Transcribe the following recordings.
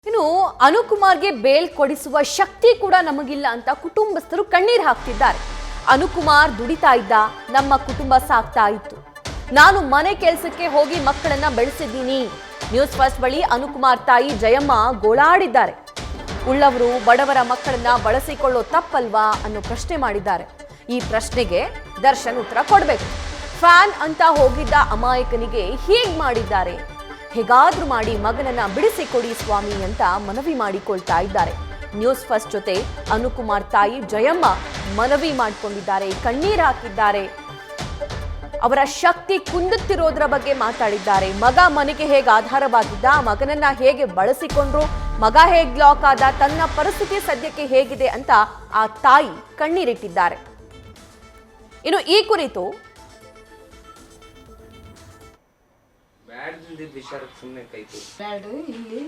ಇನ್ನು ಅನುಕುಮಾರ್ಗೆ ಬೇಲ್ ಕೊಡಿಸುವ ಶಕ್ತಿ ಕೂಡ ನಮಗಿಲ್ಲ ಅಂತ ಕುಟುಂಬಸ್ಥರು ಕಣ್ಣೀರು ಹಾಕ್ತಿದ್ದಾರೆ. ಅನುಕುಮಾರ್ ದುಡಿತಾ ಇದ್ದ, ನಮ್ಮ ಕುಟುಂಬ ಸಾಕ್ತಾ ಇತ್ತು. ನಾನು ಮನೆ ಕೆಲಸಕ್ಕೆ ಹೋಗಿ ಮಕ್ಕಳನ್ನ ಬೆಳೆಸಿದ್ದೀನಿ. ನ್ಯೂಸ್ ಫಸ್ಟ್ ಬಳಿ ಅನುಕುಮಾರ್ ತಾಯಿ ಜಯಮ್ಮ ಗೋಳಾಡಿದ್ದಾರೆ. ಉಳ್ಳವರು ಬಡವರ ಮಕ್ಕಳನ್ನ ಬಳಸಿಕೊಳ್ಳೋ ತಪ್ಪಲ್ವಾ ಅನ್ನೋ ಪ್ರಶ್ನೆ ಮಾಡಿದ್ದಾರೆ. ಈ ಪ್ರಶ್ನೆಗೆ ದರ್ಶನ್ ಉತ್ತರ ಕೊಡಬೇಕು. ಫ್ಯಾನ್ ಅಂತ ಹೋಗಿದ್ದ ಅಮಾಯಕನಿಗೆ ಹೀಗ್ ಮಾಡಿದ್ದಾರೆ. ಹೇಗಾದ್ರೂ ಮಾಡಿ ಮಗನನ್ನ ಬಿಡಿಸಿಕೊಡಿ ಸ್ವಾಮಿ ಅಂತ ಮನವಿ ಮಾಡಿಕೊಳ್ತಾ ಇದ್ದಾರೆ. ನ್ಯೂಸ್ ಫಸ್ಟ್ ಜೊತೆ ಅನುಕುಮಾರ್ ತಾಯಿ ಜಯಮ್ಮ ಮನವಿ ಮಾಡಿಕೊಂಡಿದ್ದಾರೆ, ಕಣ್ಣೀರು ಹಾಕಿದ್ದಾರೆ. ಅವರ ಶಕ್ತಿ ಕುಂದುತ್ತಿರೋದ್ರ ಬಗ್ಗೆ ಮಾತಾಡಿದ್ದಾರೆ. ಮಗ ಮನೆಗೆ ಹೇಗೆ ಆಧಾರವಾಗಿದ್ದ, ಮಗನನ್ನ ಹೇಗೆ ಬಳಸಿಕೊಂಡ್ರು, ಮಗ ಹೇಗೆ ಲಾಕ್ ಆದ, ತನ್ನ ಪರಿಸ್ಥಿತಿ ಸದ್ಯಕ್ಕೆ ಹೇಗಿದೆ ಅಂತ ಆ ತಾಯಿ ಕಣ್ಣೀರಿಟ್ಟಿದ್ದಾರೆ. ಇನ್ನು ಈ ಕುರಿತು ಇಲ್ಲಿ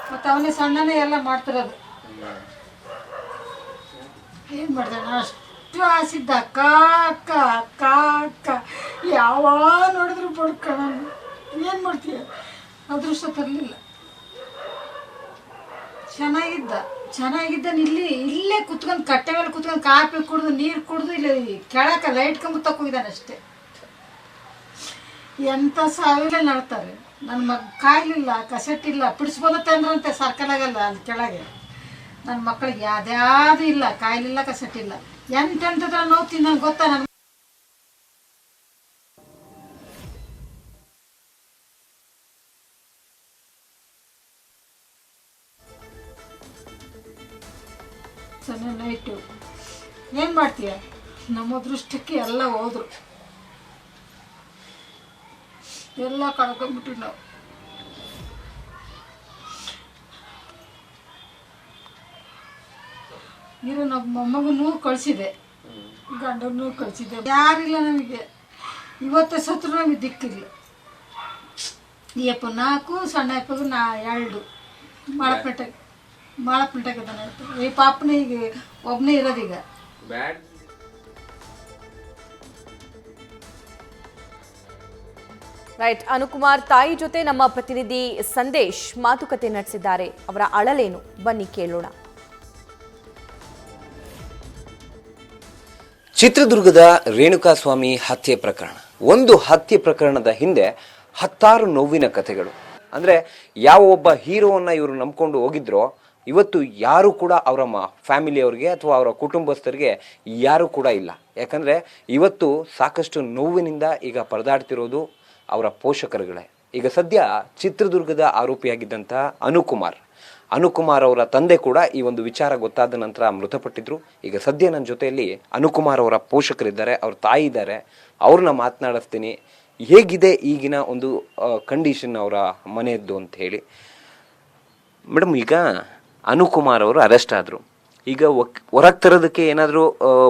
ಮತ್ತೆ ಅವನೇ ಸಣ್ಣನೇ ಎಲ್ಲ ಮಾಡ್ತಿರೋದು. ಏನ್ ಮಾಡ್ತಾನೆ, ಅಷ್ಟು ಆಸಿದ್ದ ಅಕ್ಕ ಅಕ್ಕ ಅಕ್ಕ ಅಕ್ಕ ಯಾವ ನೋಡಿದ್ರು ಬಡ್ಕ. ಏನ್ ಮಾಡ್ತೀಯ, ಅದೃಷ್ಟ ತರಲಿಲ್ಲ. ಚೆನ್ನಾಗಿದ್ದ ಇಲ್ಲೇ ಕುತ್ಕೊಂಡು ಕಟ್ಟೆ ಮೇಲೆ ಕುತ್ಕೊಂಡು ಕಾಫಿ ಕುಡ್ದು ನೀರು ಕುಡ್ದು ಇಲ್ಲಿ ಕೆಳಕ ಲೈಟ್ ಕಂಬ ತಕ್ಕೋಗಿದ್ದಾನೆ ಅಷ್ಟೇ. ಎಂಥ ಸಾವಿರ ನಡ್ತಾರೆ. ನನ್ನ ಮಗ ಕಾಯ್ಲಿಲ್ಲ, ಕಸೆಟ್ಟಿಲ್ಲ, ಪಿಡಿಸ್ಬೋದತ್ತೆ ಅಂದ್ರಂತೆ ಸರ್ಕಲಾಗಲ್ಲ ಅಲ್ಲಿ ಕೆಳಗೆ. ನನ್ನ ಮಕ್ಕಳಿಗೆ ಯಾವ್ದ್ಯಾವುದು ಇಲ್ಲ, ಕಾಯ್ಲಿಲ್ಲ, ಕಸೆಟ್ಟಿಲ್ಲ. ಎಂತೆಂಥದ್ರ ನೋವು ತಿನ್ನ ಗೊತ್ತಾ ನನ್ನ ಸಣ್ಣ ನೈಟು. ಏನು ಮಾಡ್ತೀಯ, ನಮ್ಮ ಅದೃಷ್ಟಕ್ಕೆ ಎಲ್ಲ ಹೋದ್ರು, ಎಲ್ಲ ಕಳ್ಕೊಂಡ್ಬಿಟ್ವಿ ನಾವು. ಇರೋ ನಮ್ಮ ಮೊಮ್ಮಗನೂ ಕಳಿಸಿದೆ, ಗಂಡನೂ ಕಳಿಸಿದೆ. ಯಾರಿಲ್ಲ ನಮಗೆ. ಇವತ್ತೇ ಸತ್ರು ನಮಗೆ ದಿಕ್ಕಿಲ್ಲ. ಈ ಅಪ್ಪ 4, ಸಣ್ಣ ಅಪ್ಪಗೂ 2. ಮಾಳಪೇಟೆಗೆ ಇದ್ದಾನೆ. ಈ ಪಾಪನ ಈಗ ಒಬ್ಬನೇ ಇರೋದೀಗ. ರೈಟ್, ಅನುಕುಮಾರ್ ತಾಯಿ ಜೊತೆ ನಮ್ಮ ಪ್ರತಿನಿಧಿ ಸಂದೇಶ್ ಮಾತುಕತೆ ನಡೆಸಿದ್ದಾರೆ. ಅವರ ಅಳಲೇನು ಬನ್ನಿ ಕೇಳೋಣ. ಚಿತ್ರದುರ್ಗದ ರೇಣುಕಾಸ್ವಾಮಿ ಹತ್ಯೆ ಪ್ರಕರಣ, ಒಂದು ಹತ್ಯೆ ಪ್ರಕರಣದ ಹಿಂದೆ 10 ನೋವಿನ ಕಥೆಗಳು. ಅಂದರೆ ಯಾವ ಒಬ್ಬ ಹೀರೋವನ್ನು ಇವರು ನಂಬ್ಕೊಂಡು ಹೋಗಿದ್ರೋ ಇವತ್ತು ಯಾರು ಕೂಡ ಅವರ ಫ್ಯಾಮಿಲಿಯವ್ರಿಗೆ ಅಥವಾ ಅವರ ಕುಟುಂಬಸ್ಥರಿಗೆ ಯಾರೂ ಕೂಡ ಇಲ್ಲ. ಯಾಕಂದರೆ ಇವತ್ತು ಸಾಕಷ್ಟು ನೋವಿನಿಂದ ಈಗ ಪರದಾಡ್ತಿರೋದು ಅವರ ಪೋಷಕರುಗಳೇ. ಈಗ ಸದ್ಯ ಚಿತ್ರದುರ್ಗದ ಆರೋಪಿಯಾಗಿದ್ದಂಥ ಅನುಕುಮಾರ್ ಅವರ ತಂದೆ ಕೂಡ ಈ ಒಂದು ವಿಚಾರ ಗೊತ್ತಾದ ನಂತರ ಮೃತಪಟ್ಟಿದ್ರು. ಈಗ ಸದ್ಯ ನನ್ನ ಜೊತೆಯಲ್ಲಿ ಅನುಕುಮಾರ್ ಅವರ ಪೋಷಕರಿದ್ದಾರೆ, ಅವ್ರ ತಾಯಿ ಇದ್ದಾರೆ. ಅವ್ರನ್ನ ಮಾತನಾಡಿಸ್ತೀನಿ, ಹೇಗಿದೆ ಈಗಿನ ಒಂದು ಕಂಡೀಷನ್ ಅವರ ಮನೆಯದ್ದು ಅಂತ ಹೇಳಿ. ಮೇಡಮ್, ಈಗ ಅನುಕುಮಾರ್ ಅವರು ಅರೆಸ್ಟ್ ಆದರು. ಈಗ ಹೊರಗೆ ತರೋದಕ್ಕೆ ಏನಾದರೂ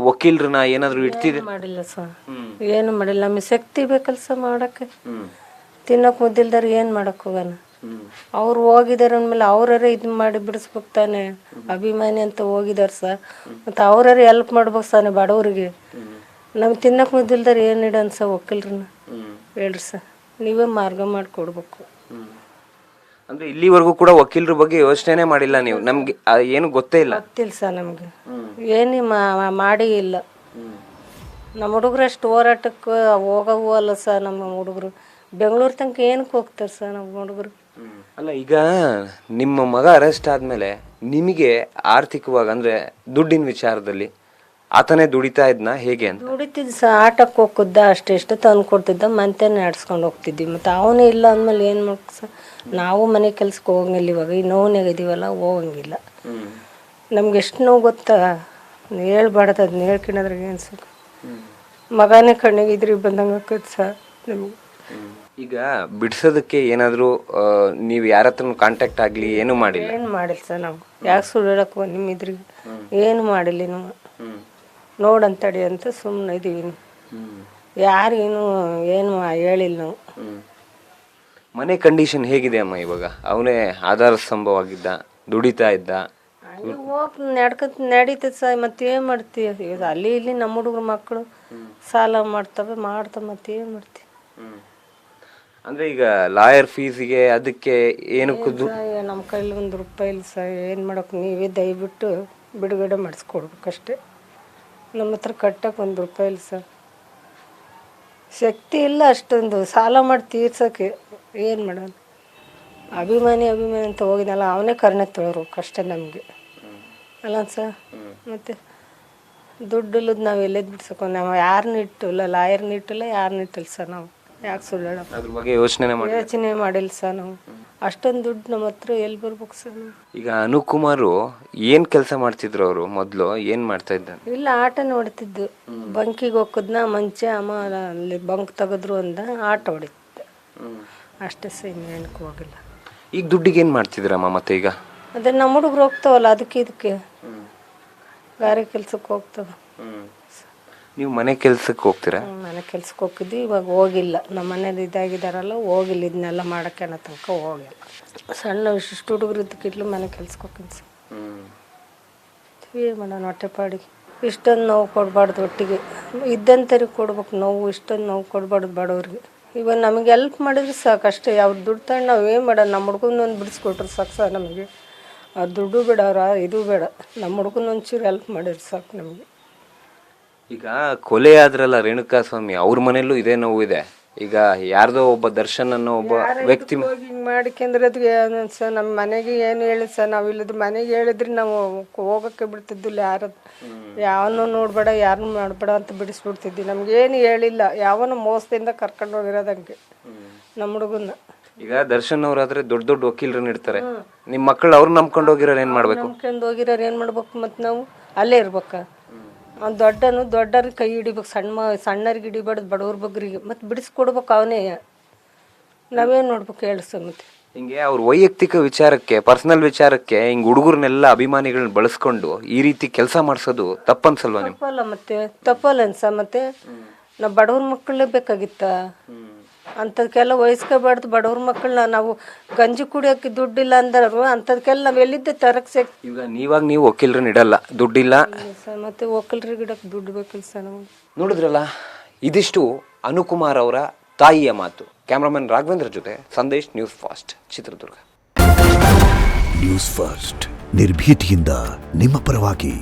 ವಕೀಲರನ್ನ ಏನಾದರೂ ಇಡ್ತಿದೆ? ಮಾಡಿಲ್ಲ ಸರ್, ಏನು ಮಾಡಿಲ್ಲ. ನಮಗೆ ಶಕ್ತಿ ಬೇಕಲ್ಲ ಸರ್ ಮಾಡೋಕ್ಕೆ. ತಿನ್ನೋಕೆ ಮುದ್ದಿಲ್ದಾರ ಏನು ಮಾಡಕ್ಕೆ ಹೋಗೋಣ. ಅವ್ರು ಹೋಗಿದಾರೆ ಅಂದಮೇಲೆ ಅವ್ರೇ ಇದು ಮಾಡಿ ಬಿಡಿಸ್ಬೇಕು ತಾನೆ. ಅಭಿಮಾನಿ ಅಂತ ಹೋಗಿದಾರೆ ಸರ್, ಮತ್ತು ಅವ್ರೇ ಹೆಲ್ಪ್ ಮಾಡ್ಬೇಕು ಸರ್ ಬಡವ್ರಿಗೆ. ನಮ್ಗೆ ತಿನ್ನೋಕೆ ಮುದ್ದಿಲ್ದಾರ ಏನು ಇಡೋಣ ಸರ್ ವಕೀಲ್ರನ್ನ? ಹೇಳ್ರಿ ಸರ್, ನೀವೇ ಮಾರ್ಗ ಮಾಡಿಕೊಡ್ಬೇಕು. ಅಂದ್ರೆ ಇಲ್ಲಿವರೆಗೂ ಕೂಡ ವಕೀಲರ ಬಗ್ಗೆ ಯೋಚನೆ ಮಾಡಿಲ್ಲ ನೀವು? ನಮ್ಗೆ ಏನು ಗೊತ್ತೇ ಇಲ್ಲ. ಗೊತ್ತಿಲ್ಲ ಸರ್ ನಮ್ಗೆ, ಏನು ಮಾಡಿ ಇಲ್ಲ. ನಮ್ಮ ಹುಡುಗರು ಅಷ್ಟು ಹೋರಾಟಕ್ಕೆ ಹೋಗವು ಅಲ್ಲ ಸರ್. ನಮ್ಮ ಹುಡುಗರು ಬೆಂಗಳೂರು ತನಕ ಏನಕ್ಕೆ ಹೋಗ್ತಾರೆ ಸರ್ ನಮ್ಮ ಹುಡುಗರು? ಅಲ್ಲ, ಈಗ ನಿಮ್ಮ ಮಗ ಅರೆಸ್ಟ್ ಆದ್ಮೇಲೆ ನಿಮಗೆ ಆರ್ಥಿಕವಾಗಿ ಅಂದ್ರೆ ದುಡ್ಡಿನ ವಿಚಾರದಲ್ಲಿ ಆತನೇ ದುಡಿತಾ ಇದ್ನ ಹೇಗೆ ಅಂತ? ದುಡಿತಿದ್ದ ಸರ್, ಆಟಕ್ಕೆ ಹೋಗ್ತಿದ್ದ, ಅಷ್ಟೆಷ್ಟು ತಂದು ಕೊಡ್ತಿದ್ದ, ಮಂತೇನೆ ನಡ್ಸ್ಕೊಂಡು ಹೋಗ್ತಿದ್ವಿ. ಮತ್ತು ಅವನೇ ಇಲ್ಲ ಅಂದಮೇಲೆ ಏನು ಮಾಡ್ಬೇಕು ಸರ್? ನಾವು ಮನೆ ಕೆಲ್ಸಕ್ಕೆ ಹೋಗಂಗಿಲ್ಲ. ಇವಾಗ ಈ ನೋವು ಇದೀವಲ್ಲ, ಹೋಗಂಗಿಲ್ಲ. ನಮ್ಗೆ ಎಷ್ಟು ನೋವು ಗೊತ್ತಾ, ಹೇಳ್ಬಾರ್ದು. ಅದನ್ನ ಹೇಳ್ಕೊಂಡ್ರೆ ಏನು ಸುಖ. ಮಗನೇ ಕಣ್ಣಿಗೆ ಇದ್ರಿ ಬಂದಂಗೆ ಆಕೈತೆ ಸರ್ ನಮ್ಗೆ. ಈಗ ಬಿಡ್ಸೋದಕ್ಕೆ ಏನಾದರೂ ನೀವು ಯಾರ ಹತ್ರ ಕಾಂಟ್ಯಾಕ್ಟ್ ಆಗಲಿ ಏನು ಮಾಡಿಲ್ಲ? ಏನು ಮಾಡಿಲ್ಲ ಸರ್ ನಾವು. ಯಾಕೆ ಸುಳ್ಳು ಹೇಳಕ್ಕೆ ನಿಮ್ಮ ಇದ್ರಿಗೆ ಏನು ಮಾಡಿಲ್ಲ. ನೀವು ನೋಡಂತಡಿ ಅಂತ ಸುಮ್ಮನೆ ಇದೀವಿ. ಯಾರಿಗೇನು ಏನು ಹೇಳಿಲ್ಲ ನಾವು. ಮನೆ ಕಂಡೀಷನ್ ಹೇಗಿದೆ ಅಮ್ಮ ಇವಾಗ? ಅವನೇ ಆಧಾರ ಸ್ತಂಭವಾಗಿದ್ದ, ದುಡಿತಾ ಇದ್ದ, ಹೋಗಿ ನಡೀತದೆ ಸರ್. ಮತ್ತೆ ಏನು ಮಾಡ್ತೀವಿ? ಈಗ ಅಲ್ಲಿ ಇಲ್ಲಿ ನಮ್ಮ ಹುಡುಗ್ರ ಮಕ್ಕಳು ಸಾಲ ಮಾಡ್ತವೆ ಮತ್ತೆ ಏನು ಮಾಡ್ತೀವಿ? ಅಂದ್ರೆ ಈಗ ಲಾಯರ್ ಫೀಸಿಗೆ ಅದಕ್ಕೆ ಏನಕ್ಕೂ ನಮ್ಮ ಕೈಲಿ ₹1 ಇಲ್ಲ ಸರ್. ಏನು ಮಾಡೋಕೆ ನೀವೇ ದಯವಿಟ್ಟು ಬಿಡುಗಡೆ ಮಾಡಿಸ್ಕೊಡ್ಬೇಕಷ್ಟೆ. ನಮ್ಮ ಹತ್ರ ಕಟ್ಟಕ್ಕೆ ₹1 ಇಲ್ಲ ಸರ್. ಶಕ್ತಿ ಇಲ್ಲ ಅಷ್ಟೊಂದು, ಸಾಲ ಮಾಡಿ ತೀರ್ಸೋಕ್ಕೆ ಏನು ಮಾಡೋಣ. ಅಭಿಮಾನಿ ಅಂತ ಹೋಗಿದ್ನಲ್ಲ, ಅವನೇ ಕರ್ಣೆ ತೊಳೋರ್ಬೇಕಷ್ಟೆ ನಮಗೆ ಅಲ್ಲ ಸರ್. ಮತ್ತು ದುಡ್ಡಿಲ್ಲದ ನಾವು ಎಲ್ಲೆದ್ದು ಬಿಡ್ಸೋಕೆ, ನಾವು ಯಾರನ್ನ ಇಟ್ಟಿಲ್ಲ, ಲಾಯರ್ನ ಇಟ್ಟಿಲ್ಲ, ಯಾರನ್ನ ಇಟ್ಟಿಲ್ಲ ಸರ್. ನಾವು ಯಾಕೆ ಸುಳ್ಳು ಅದ್ರ ಬಗ್ಗೆ ಯೋಚನೆ ಮಾಡಿಲ್ಲ ಸರ್. ನಾವು ಅಷ್ಟೊಂದು ದುಡ್ಡು ನಮ್ಮ ಹತ್ರ ಎಲ್ಲಿ ಬರ್ಬೇಕು ಸರ್. ಈಗ ಅನುಕುಮಾರು ಏನ್ ಕೆಲಸ ಮಾಡ್ತಿದ್ರು ಅವರು ಮೊದಲು, ಏನ್ ಮಾಡ್ತಾ ಇದ್ದ? ಇಲ್ಲ, ಆಟ ನೋಡ್ತಿದ್ದು. ಬಂಕಿಗೆ ಹೋಗಿದ್ನ ಮಂಚ ಅಮ್ಮ ಅಲ್ಲಿ ಬಂಕ್ ತೆಗೆದ್ರು ಅಂದ ಆಟ ಹೊಡಿತಿದ್ದೆ ಅಷ್ಟೇ ಸರ್, ಇನ್ನೇನಕ್ಕೆ ಹೋಗಿಲ್ಲ. ಈಗ ದುಡ್ಡಿಗೆ ಏನ್ ಮಾಡ್ತಿದ್ರಮ್ಮ ಮತ್ತೆ ಈಗ? ಅದೇ ನಮ್ಮ ಹುಡುಗರು ಹೋಗ್ತಾವಲ್ಲ ಅದಕ್ಕೆ ಇದಕ್ಕೆ ಗಾರೆ ಕೆಲ್ಸಕ್ಕೆ ಹೋಗ್ತಾವ. ನೀವು ಮನೆ ಕೆಲ್ಸಕ್ಕೆ ಹೋಗ್ತೀರಾ? ಮನೆ ಕೆಲ್ಸಕ್ಕೆ ಹೋಗಿದ್ವಿ, ಇವಾಗ ಹೋಗಿಲ್ಲ. ನಮ್ಮ ಮನೇಲಿ ಇದಾಗಿದ್ದಾರಲ್ಲ, ಹೋಗಿಲ್ಲ. ಇದನ್ನೆಲ್ಲ ಮಾಡೋಕ್ಕೆ ಅನ್ನೋ ತನಕ ಹೋಗಿಲ್ಲ. ಸಣ್ಣ ಇಷ್ಟು ಹುಡುಗರು ಇದ್ದಕ್ಕಿಟ್ಲು ಮನೆ ಕೆಲ್ಸಕ್ಕೆ ಹೋಗ್ತೀನಿ ಸರ್. ಮಾಡೋಣ ಹೊಟ್ಟೆಪಾಡಿಗೆ. ಇಷ್ಟೊಂದು ನೋವು ಕೊಡಬಾರ್ದು, ಒಟ್ಟಿಗೆ ಇದ್ದಂಥವ್ರಿಗೆ ಕೊಡ್ಬೇಕು ನೋವು. ಇಷ್ಟೊಂದು ನೋವು ಕೊಡಬಾರ್ದು ಬಡವ್ರಿಗೆ. ಇವಾಗ ನಮಗೆ ಹೆಲ್ಪ್ ಮಾಡಿದ್ರೆ ಸಾಕಷ್ಟೇ. ಅವ್ರು ದುಡ್ಡು ತಗೊಂಡು ನಾವು ಏನು ಮಾಡೋಣ? ನಮ್ಮ ಹುಡ್ಗನೊಂದು ಬಿಡಿಸ್ಕೊಟ್ರೆ ಸಾಕು ಸರ್ ನಮಗೆ. ಅವ್ರು ದುಡ್ಡು ಬೇಡ, ಅವ್ರ ಇದು ಬೇಡ, ನಮ್ಮ ಹುಡ್ಗನೊಂಚೂರು ಹೆಲ್ಪ್ ಮಾಡಿದ್ರೆ ಸಾಕು ನಮಗೆ. ಈಗ ಕೊಲೆ ಆದ್ರಲ್ಲ ರೇಣುಕಾ ಸ್ವಾಮಿ, ಅವ್ರ ಮನೆಯಲ್ಲೂ ಇದೇ ನೋವು ಇದೆ. ಈಗ ಯಾರ್ದೋ ಒಬ್ಬ ದರ್ಶನ್ ಅನ್ನೋ ಒಬ್ಬ ವ್ಯಕ್ತಿ ಹಿಂಗೆ ಮಾಡಿಕೆಂದ್ರೆ ಅದಕ್ಕೆ ಸರ್ ನಮ್ಮ ಮನೆಗೆ ಏನು ಹೇಳಿ ಸರ್. ನಾವು ಇಲ್ಲದ ಮನೆಗೆ ಹೇಳಿದ್ರೆ ನಾವು ಹೋಗೋಕ್ಕೆ ಬಿಡ್ತಿದ್ದಿಲ್ಲ. ಯಾವನೂ ನೋಡಬೇಡ, ಯಾರನ್ನೂ ಮಾಡಬೇಡ ಅಂತ ಬಿಡಿಸ್ಬಿಡ್ತಿದ್ವಿ. ನಮ್ಗೇನು ಹೇಳಿಲ್ಲ, ಯಾವನು ಮೋಸದಿಂದ ಕರ್ಕೊಂಡು ಹೋಗಿರೋದಂಗೆ ನಮ್ಮ ಹುಡುಗನ್ನ. ಈಗ ದರ್ಶನ್ ಅವ್ರಾದ್ರೆ ದೊಡ್ಡ ದೊಡ್ಡ ವಕೀಲರನ್ನ ಇಡ್ತಾರೆ. ನಿಮ್ಮ ಮಕ್ಕಳು ಅವ್ರು ನಂಬ್ಕೊಂಡು ಹೋಗಿರೋರು ಏನು ಮಾಡ್ಬೇಕು? ನಂಬ್ಕೊಂಡು ಹೋಗಿರೋರು ಏನು ಮಾಡ್ಬೇಕು? ಮತ್ತು ನಾವು ಅಲ್ಲೇ ಇರ್ಬೇಕಾ? ಅವ್ನು ದೊಡ್ಡವ್ರಿಗೆ ಕೈ ಹಿಡಿಬೇಕು, ಸಣ್ಣರಿಗೆ ಹಿಡಿಬಾರ್ದು, ಬಡವ್ರ ಬಗ್ಗರಿಗೆ. ಮತ್ತು ಬಿಡಿಸ್ಕೊಡ್ಬೇಕು ಅವನೇ. ನಾವೇನು ನೋಡ್ಬೇಕು ಹೇಳಿ ಸರ್. ಮತ್ತೆ ಹಿಂಗೆ ಅವ್ರ ವೈಯಕ್ತಿಕ ವಿಚಾರಕ್ಕೆ, ಪರ್ಸನಲ್ ವಿಚಾರಕ್ಕೆ ಹಿಂಗೆ ಹುಡುಗರನ್ನೆಲ್ಲ ಅಭಿಮಾನಿಗಳನ್ನ ಬಳಸ್ಕೊಂಡು ಈ ರೀತಿ ಕೆಲಸ ಮಾಡಿಸೋದು ತಪ್ಪನ್ಸಲ್ವಾ ನಿಮ್ಗೆ? ತಪ್ಪಲ್ಲ, ಮತ್ತೆ ತಪ್ಪಲ್ಲ ಅನ್ಸ. ಮತ್ತೆ ನಾವು ಬಡವ್ರ ಮಕ್ಕಳೇ ಬೇಕಾಗಿತ್ತ? ಅಂಥದ್ಕೆಲ್ಲ ವಹಿಸ್ಕೋಬಾರ್ದು. ಬಡವ್ರ ಮಕ್ಕಳನ್ನ ನಾವು ಗಂಜಿ ಕುಡಿಯೋಕ್ಕೆ ದುಡ್ಡಿಲ್ಲ ಅಂದರು, ಅಂಥದ್ಕೆಲ್ಲ ನಾವು ಎಲ್ಲಿದ್ದೆ ತರಕ್ಕೆ ಸಿಕ್. ಈಗ ನೀವು ವಕೀಲರನ್ನ ಇಡಲ್ಲ, ದುಡ್ಡಿಲ್ಲ ಸರ್. ಮತ್ತೆ ವಕೀಲರಿಗೆ ಇಡಕ್ಕೆ ದುಡ್ಡು ಬೇಕಿಲ್ಲ ಸರ್ ನಮಗೆ. ನೋಡಿದ್ರಲ್ಲ, ಇದಿಷ್ಟು ಅನುಕುಮಾರ್ ಅವರ ತಾಯಿಯ ಮಾತು. ಕ್ಯಾಮ್ರಾಮನ್ ರಾಘವೇಂದ್ರ ಜೊತೆ Sandesh, news fast, Chitradurga. News first, ನಿರ್ಭೀತಿಯಿಂದ ನಿಮ್ಮ ಪರವಾಗಿ.